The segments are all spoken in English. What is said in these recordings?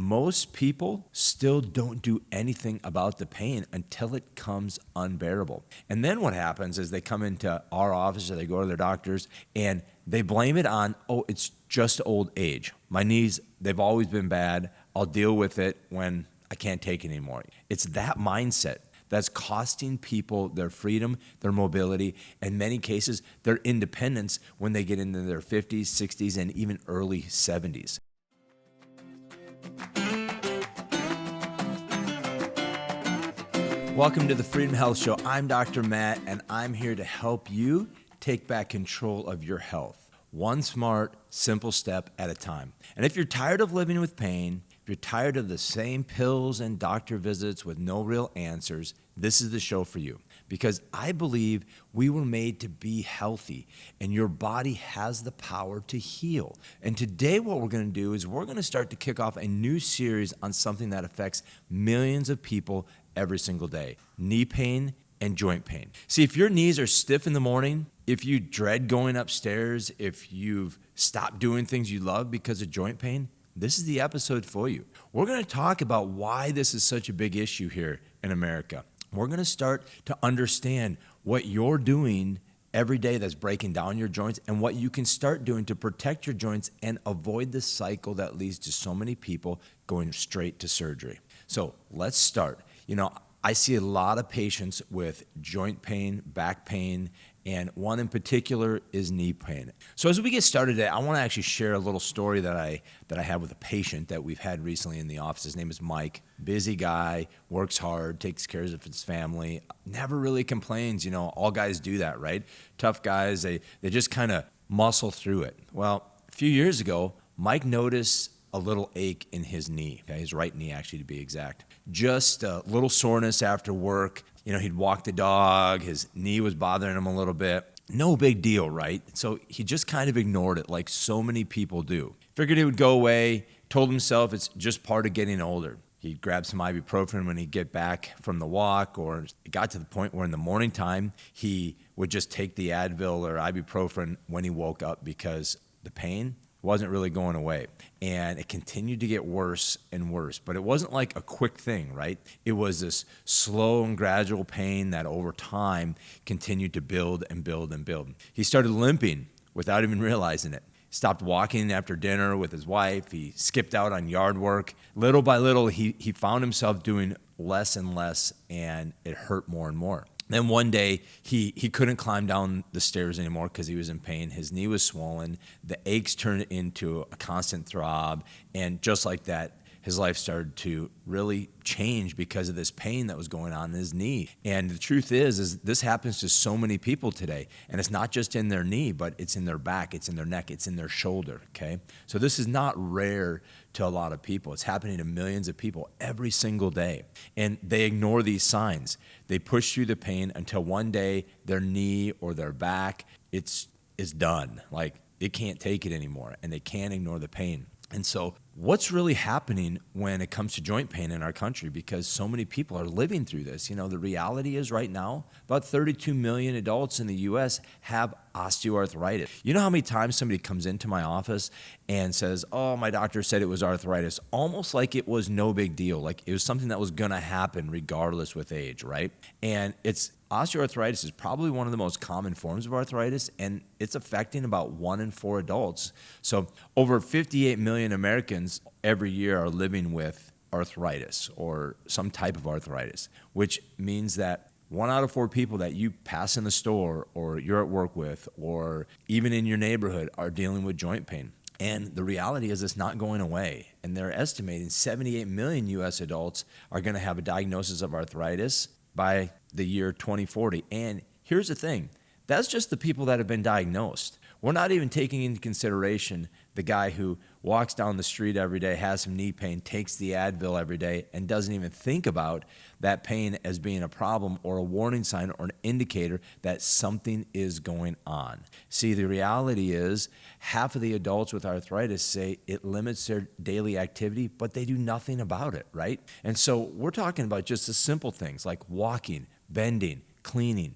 most people still don't do anything about the pain until it comes unbearable. And then what happens is they come into our office or they go to their doctors and they blame it on, oh, it's just old age. My knees, they've always been bad. I'll deal with it when I can't take it anymore. It's that mindset that's costing people their freedom, their mobility, and in many cases, their independence when they get into their 50s, 60s, and even early 70s. Welcome to the Freedom Health Show. I'm Dr. Matt, and I'm here to help you take back control of your health, one smart, simple step at a time. And if you're tired of living with pain, if you're tired of the same pills and doctor visits with no real answers, this is the show for you. Because I believe we were made to be healthy, and your body has the power to heal. And today what we're going to do is we're going to start to kick off a new series on something that affects millions of people every single day: knee pain and joint pain. See, if your knees are stiff in the morning, if you dread going upstairs, if you've stopped doing things you love because of joint pain, this is the episode for you. We're going to talk about why this is such a big issue here in America. We're going to start to understand what you're doing every day that's breaking down your joints and what you can start doing to protect your joints and avoid the cycle that leads to so many people going straight to surgery. So let's start. I see a lot of patients with joint pain, back pain, and one in particular is knee pain. So as we get started today, I want to actually share a little story that I have with a patient that we've had recently in the office. His name is Mike. Busy guy, works hard, takes care of his family, never really complains. All guys do that, right? Tough guys, they just kind of muscle through it. Well, a few years ago, Mike noticed a little ache in his knee, his right knee actually to be exact. Just a little soreness after work. He'd walk the dog, his knee was bothering him a little bit. No big deal, right? So he just kind of ignored it like so many people do. Figured it would go away, told himself it's just part of getting older. He'd grab some ibuprofen when he'd get back from the walk, or it got to the point where in the morning time, he would just take the Advil or ibuprofen when he woke up because the pain wasn't really going away. And it continued to get worse and worse. But it wasn't like a quick thing, right? It was this slow and gradual pain that over time continued to build and build and build. He started limping without even realizing it. Stopped walking after dinner with his wife. He skipped out on yard work. Little by little, he found himself doing less and less, and it hurt more and more. Then one day, he couldn't climb down the stairs anymore because he was in pain. His knee was swollen. The aches turned into a constant throb. And just like that, his life started to really change because of this pain that was going on in his knee. And the truth is this happens to so many people today. And it's not just in their knee, but it's in their back, it's in their neck, it's in their shoulder, okay? So this is not rare to a lot of people. It's happening to millions of people every single day. And they ignore these signs. They push through the pain until one day their knee or their back, is done. Like it can't take it anymore, and they can't ignore the pain. And so what's really happening when it comes to joint pain in our country? Because so many people are living through this. The reality is right now, about 32 million adults in the U.S. have osteoarthritis. You know how many times somebody comes into my office and says, oh, my doctor said it was arthritis, almost like it was no big deal, like it was something that was going to happen regardless with age, right? And osteoarthritis is probably one of the most common forms of arthritis, and it's affecting about 1 in 4 adults. So over 58 million Americans every year are living with arthritis or some type of arthritis, which means that 1 out of 4 people that you pass in the store or you're at work with or even in your neighborhood are dealing with joint pain. And the reality is it's not going away. And they're estimating 78 million U.S. adults are going to have a diagnosis of arthritis by the year 2040. And here's the thing. That's just the people that have been diagnosed. We're not even taking into consideration the guy who walks down the street every day, has some knee pain, takes the Advil every day, and doesn't even think about that pain as being a problem or a warning sign or an indicator that something is going on. See, the reality is half of the adults with arthritis say it limits their daily activity, but they do nothing about it, right? And so we're talking about just the simple things like walking, bending, cleaning,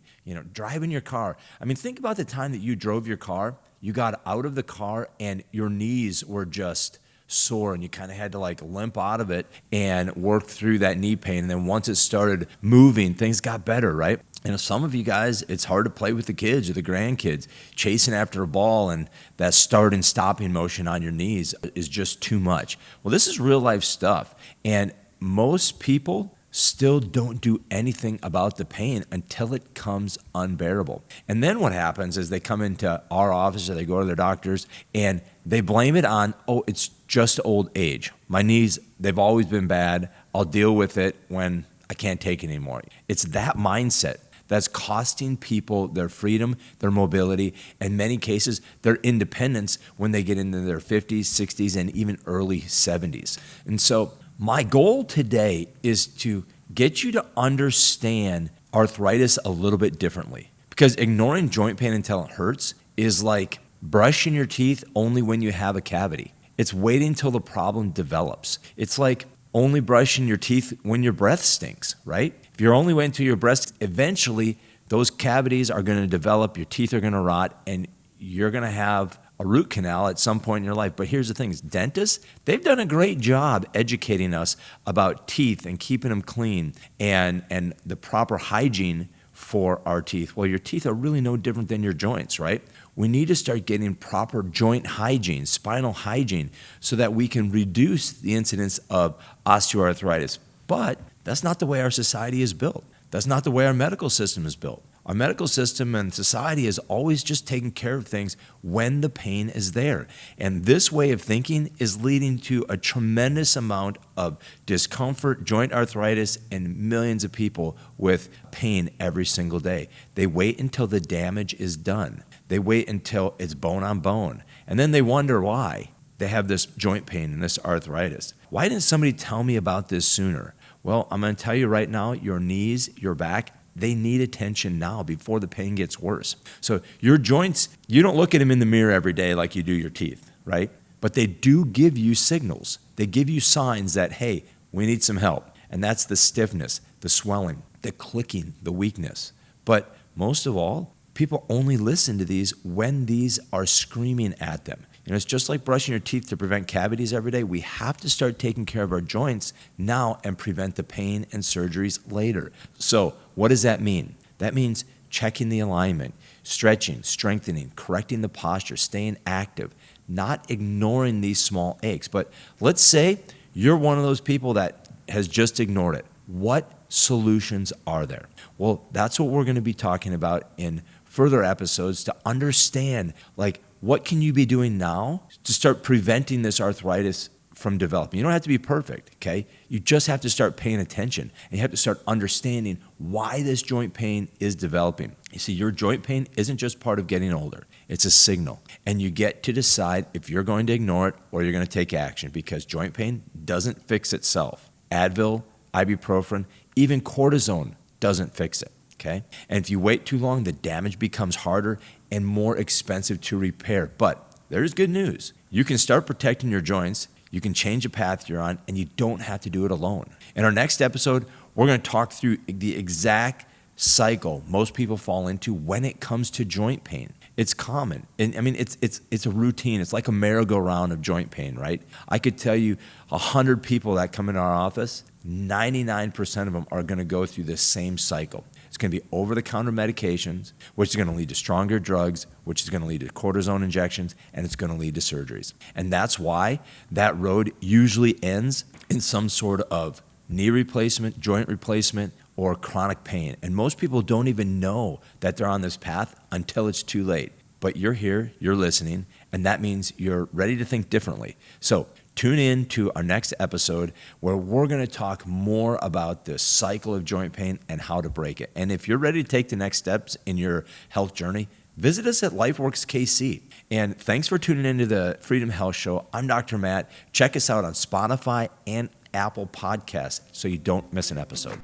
driving your car. I mean, think about the time that you drove your car, you got out of the car and your knees were just sore and you kind of had to like limp out of it and work through that knee pain. And then once it started moving, things got better, right? And some of you guys, it's hard to play with the kids or the grandkids. Chasing after a ball and that start and stopping motion on your knees is just too much. Well, this is real life stuff. And most people still don't do anything about the pain until it comes unbearable. And then what happens is they come into our office or they go to their doctors and they blame it on, oh, it's just old age. My knees, they've always been bad. I'll deal with it when I can't take it anymore. It's that mindset that's costing people their freedom, their mobility, in many cases, their independence when they get into their 50s, 60s, and even early 70s. And so my goal today is to get you to understand arthritis a little bit differently, because ignoring joint pain until it hurts is like brushing your teeth only when you have a cavity. It's waiting until the problem develops. It's like only brushing your teeth when your breath stinks, right? If you're only waiting until your breath, eventually those cavities are going to develop, your teeth are going to rot, and you're going to have a root canal at some point in your life. But here's the thing, is dentists, they've done a great job educating us about teeth and keeping them clean and the proper hygiene for our teeth. Well, your teeth are really no different than your joints, right? We need to start getting proper joint hygiene, spinal hygiene, so that we can reduce the incidence of osteoarthritis. But that's not the way our society is built. That's not the way our medical system is built. Our medical system and society is always just taking care of things when the pain is there. And this way of thinking is leading to a tremendous amount of discomfort, joint arthritis, and millions of people with pain every single day. They wait until the damage is done. They wait until it's bone on bone. And then they wonder why they have this joint pain and this arthritis. Why didn't somebody tell me about this sooner? Well, I'm going to tell you right now, your knees, your back, they need attention now before the pain gets worse. So your joints, you don't look at them in the mirror every day like you do your teeth, right? But they do give you signals. They give you signs that, hey, we need some help. And that's the stiffness, the swelling, the clicking, the weakness. But most of all, people only listen to these when these are screaming at them. It's just like brushing your teeth to prevent cavities every day. We have to start taking care of our joints now and prevent the pain and surgeries later. So what does that mean? That means checking the alignment, stretching, strengthening, correcting the posture, staying active, not ignoring these small aches. But let's say you're one of those people that has just ignored it. What solutions are there? Well, that's what we're going to be talking about in further episodes to understand, like, what can you be doing now to start preventing this arthritis from developing? You don't have to be perfect, okay? You just have to start paying attention, and you have to start understanding why this joint pain is developing. You see, your joint pain isn't just part of getting older. It's a signal, and you get to decide if you're going to ignore it or you're going to take action, because joint pain doesn't fix itself. Advil, ibuprofen, even cortisone doesn't fix it. Okay? And if you wait too long, the damage becomes harder and more expensive to repair. But there's good news. You can start protecting your joints, you can change the path you're on, and you don't have to do it alone. In our next episode, we're going to talk through the exact cycle most people fall into when it comes to joint pain. It's common. And I mean, it's a routine. It's like a merry-go-round of joint pain, right? I could tell you 100 people that come into our office, 99% of them are going to go through this same cycle. It's going to be over-the-counter medications, which is going to lead to stronger drugs, which is going to lead to cortisone injections, and it's going to lead to surgeries. And that's why that road usually ends in some sort of knee replacement, joint replacement, or chronic pain. And most people don't even know that they're on this path until it's too late. But you're here, you're listening, and that means you're ready to think differently. So tune in to our next episode where we're going to talk more about this cycle of joint pain and how to break it. And if you're ready to take the next steps in your health journey, visit us at LifeWorks KC. And thanks for tuning into the Freedom Health Show. I'm Dr. Matt. Check us out on Spotify and Apple Podcasts so you don't miss an episode.